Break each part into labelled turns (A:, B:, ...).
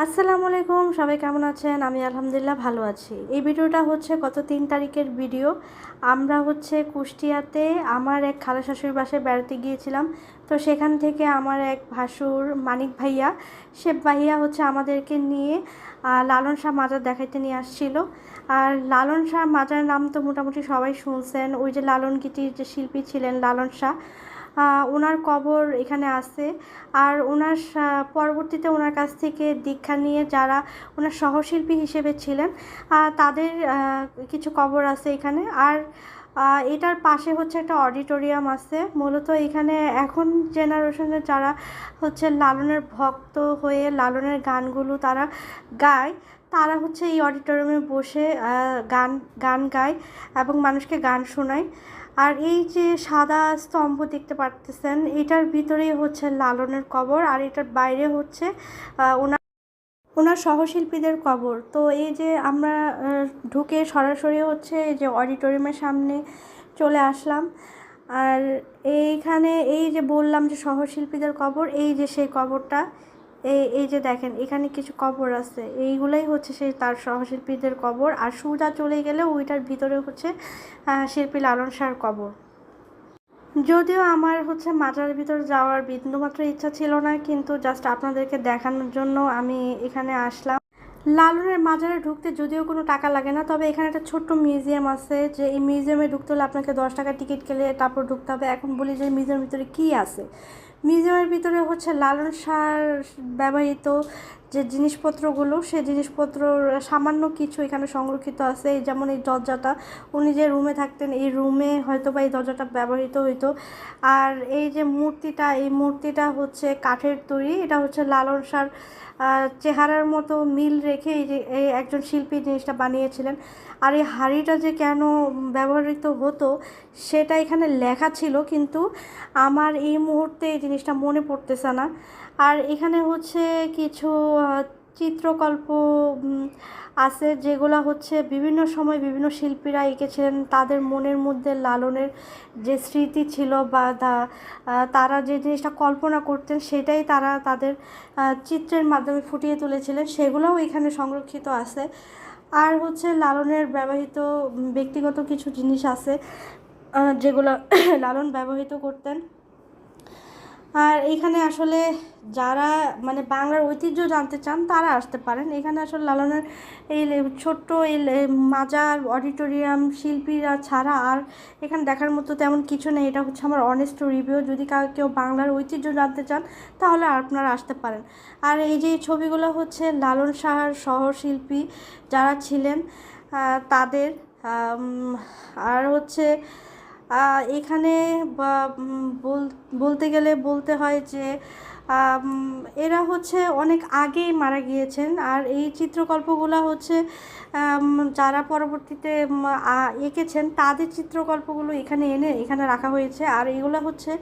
A: আসসালামু আলাইকুম, সবাই কেমন আছেন? আমি আলহামদুলিল্লাহ ভালো আছি। এই ভিডিওটা হচ্ছে গত ৩ তারিখের ভিডিও। আমরা হচ্ছে কুষ্টিয়াতে আমার এক খালা শাশুড়ির বাসায় বেড়াতে গিয়েছিলাম। তো সেখান থেকে আমার এক ভাসুর মানিক ভাইয়া, সে ভাইয়া হচ্ছে আমাদেরকে নিয়ে লালন শাহ মাজার দেখাইতে নিয়ে আসছিল। আর লালন শাহ মাজারের নাম তো মোটামুটি সবাই শুনছেন। ওই যে লালন গীতির যে শিল্পী ছিলেন লালন শাহ, ওনার কবর এখানে আছে। আর ওনার পরবর্তীতে ওনার কাছ থেকে দীক্ষা নিয়ে যারা ওনার সহশিল্পী হিসেবে ছিলেন, তাদের কিছু কবর আছে এখানে। আর এটার পাশে হচ্ছে একটা অডিটোরিয়াম আছে। মূলত এখানে এখন জেনারেশনের যারা হচ্ছে লালনের ভক্ত হয়ে লালনের গানগুলো তারা গায়, তারা হচ্ছে এই অডিটোরিয়ামে বসে গান গান গায় এবং মানুষকে গান শোনায়। আর এই যে সাদা স্তম্ভ দেখতে পারতেছেন, এটার ভিতরেই হচ্ছে লালনের কবর, আর এটার বাইরে হচ্ছে ওনার ওনার সহশিল্পীদের কবর। তো এই যে আমরা ঢুকে সরাসরি হচ্ছে এই যে অডিটোরিয়ামের সামনে চলে আসলাম। আর এইখানে এই যে বললাম যে সহশিল্পীদের কবর, এই যে সেই কবরটা, এই যে দেখেন এখানে কিছু কবর আছে, এইগুলাই হচ্ছে সেই তার সহশিল্পীদের কবর। আর সোজা চলে গেলে ওইটার ভিতরে হচ্ছে শিল্পী লালন শাহর কবর। যদিও আমার হচ্ছে মাজারের ভিতরে যাওয়ার বিন্দুমাত্র ইচ্ছা ছিল না, কিন্তু জাস্ট আপনাদেরকে দেখানোর জন্য আমি এখানে আসলাম। লালনের মাজারে ঢুকতে যদিও কোনো টাকা লাগে না, তবে এখানে একটা ছোট্ট মিউজিয়াম আছে, যে এই মিউজিয়ামে ঢুকতে হলে আপনাকে 10 টাকা টিকিট কেটে তারপর ঢুকতে হবে। এখন বলি যে মিউজিয়ামের ভিতরে কী আছে। মিউজিয়ামের ভিতরে হচ্ছে লালন শাহর ব্যবহৃত যে জিনিসপত্রগুলো, সে জিনিসপত্র সামান্য কিছু এখানে সংরক্ষিত আছে। এই যেমন এই দরজাটা, উনি যে রুমে থাকতেন এই রুমে হয়তো বা এই দরজাটা ব্যবহৃত হইতো। আর এই যে মূর্তিটা, এই মূর্তিটা হচ্ছে কাঠের তৈরি। এটা হচ্ছে লালন শাহর চেহারার মতো মিল রেখে এই যে এই একজন শিল্পী জিনিসটা বানিয়েছিলেন। আর এই হাঁড়িটা যে কেন ব্যবহৃত হতো সেটা এখানে লেখা ছিল, কিন্তু আমার এই মুহূর্তে এই জিনিসটা মনে পড়তেছে না। আর এখানে হচ্ছে কিছু চিত্রকল্প আছে, যেগুলো হচ্ছে বিভিন্ন সময় বিভিন্ন শিল্পীরা এঁকেছিলেন। তাদের মনের মধ্যে লালনের যে স্মৃতি ছিল বা তারা যে জিনিসটা কল্পনা করতেন সেটাই তারা তাদের চিত্রের মাধ্যমে ফুটিয়ে তুলেছিলেন, সেগুলোও এখানে সংরক্ষিত আছে। আর হচ্ছে লালনের ব্যবহৃত ব্যক্তিগত কিছু জিনিস আছে যেগুলো লালন ব্যবহৃত করতেন। আর এখানে আসলে যারা মানে বাংলার ঐতিহ্য জানতে চান তারা আসতে পারেন। এখানে আসলে লালনের এই ছোট্ট এই মাজার, অডিটোরিয়াম, শিল্পীরা ছাড়া আর এখানে দেখার মতো তেমন কিছু নেই। এটা হচ্ছে আমার অনেস্ট রিভিউ। যদি কেউ বাংলার ঐতিহ্য জানতে চান তাহলে আপনারা আসতে পারেন। আর এই যে ছবিগুলো হচ্ছে লালন শাহর সহশিল্পী যারা ছিলেন তাদের। আর হচ্ছে এখানে বলতে গেলে বলতে হয় যে এরা হচ্ছে অনেক আগেই মারা গিয়েছেন। আর এই চিত্রকল্পগুলো হচ্ছে যারা পরবর্তীতে এঁকেছেন তাদের চিত্রকল্পগুলো এখানে এনে এখানে রাখা হয়েছে। আর এগুলো হচ্ছে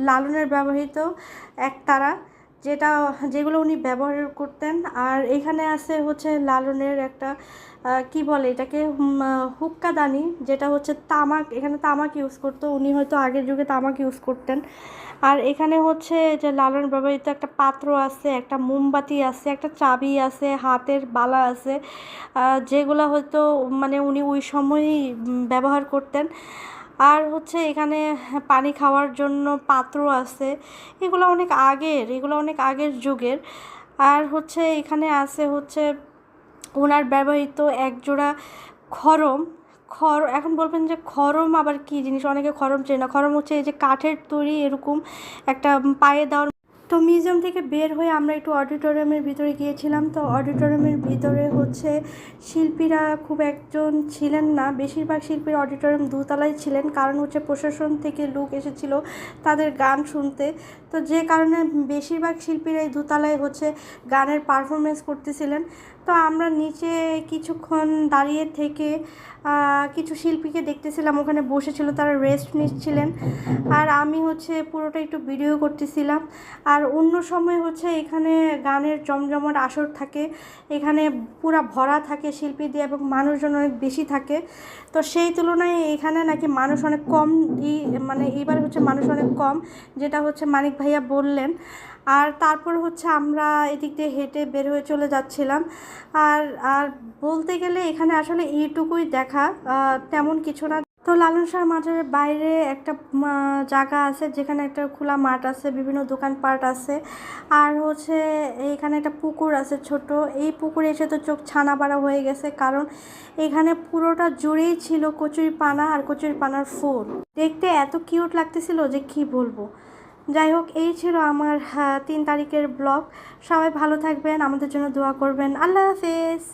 A: লালনের ব্যবহৃত একতারা, যেগুলো উনি ব্যবহার করতেন। আর এখানে আছে হচ্ছে লালনের একটা কি বলে এটাকে, হুক্কাদানি, যেটা হচ্ছে তামাক। এখানে তামাক ইউজ করতো উনি, হয়তো আগের যুগে তামাক ইউজ করতেন। আর এখানে হচ্ছে যে লালন ব্যবহৃত একটা পাত্র আছে, একটা মোমবাতি আছে, একটা চাবি আছে, হাতের বালা আছে, যেগুলো হয়তো মানে উনি ওই সময়ই ব্যবহার করতেন। আর হচ্ছে এখানে পানি খাওয়ার জন্য পাত্র আছে। এগুলো অনেক আগের যুগের। আর হচ্ছে এখানে আছে হচ্ছে ওনার ব্যবহৃত একজোড়া খড়ম। এখন বলবেন যে খড়ম আবার কী জিনিস, অনেকে খড়ম চেনে না। খড়ম হচ্ছে এই যে কাঠের তৈরি এরকম একটা পায়ে দেওয়ার। তো মিউজিয়াম থেকে বের হয়ে আমরা একটু অডিটোরিয়ামের ভিতরে গিয়েছিলাম। তো অডিটোরিয়ামের ভিতরে হচ্ছে শিল্পীরা খুব একজন ছিলেন না, বেশিরভাগ শিল্পীর অডিটোরিয়াম দোতলায় ছিলেন, কারণ হচ্ছে প্রশাসন থেকে লোক এসেছিল তাদের গান শুনতে। তো যে কারণে বেশিরভাগ শিল্পীরা এই দোতলায় হচ্ছে গানের পারফরমেন্স করতেছিলেন। তো আমরা নিচে কিছুক্ষণ দাঁড়িয়ে থেকে কিছু শিল্পীকে দেখতেছিলাম, ওখানে বসেছিল, তারা রেস্ট নিচ্ছিলেন। আর আমি হচ্ছে পুরোটা একটু ভিডিও করতেছিলাম। আর অন্য সময় হচ্ছে এখানে গানের জমজমাট আসর থাকে, এখানে পুরা ভরা থাকে শিল্পী দিয়ে এবং মানুষজন অনেক বেশি থাকে। তো সেই তুলনায় এখানে নাকি মানুষ অনেক কম, মানে এইবার হচ্ছে মানুষ অনেক কম, যেটা হচ্ছে মানিক ভাইয়া বললেন। আর তারপর হচ্ছে আমরা এদিক দিয়ে হেঁটে বের হয়ে চলে যাচ্ছিলাম। আর আর বলতে গেলে এখানে আসলে এইটুকুই দেখা, তেমন কিছু না। তো লালন শাহ মাজারের বাইরে একটা জায়গা আছে যেখানে একটা খোলা মাঠ আছে, বিভিন্ন দোকানপাট আছে, আর হচ্ছে এখানে একটা পুকুর আছে ছোট। এই পুকুরে এসে তো চোখ ছানা বাড়া হয়ে গেছে, কারণ এখানে পুরোটা জুড়েই ছিল কচুরি পানা আর কচুরি পানার ফুল। দেখতে এত কিউট লাগতেছিল যে কি বলবো। যাই হোক, এই ছিল আমার 3 তারিখের ব্লগ। সবাই ভালো থাকবেন, আমাদের জন্য দোয়া করবেন। আল্লাহ হাফেজ।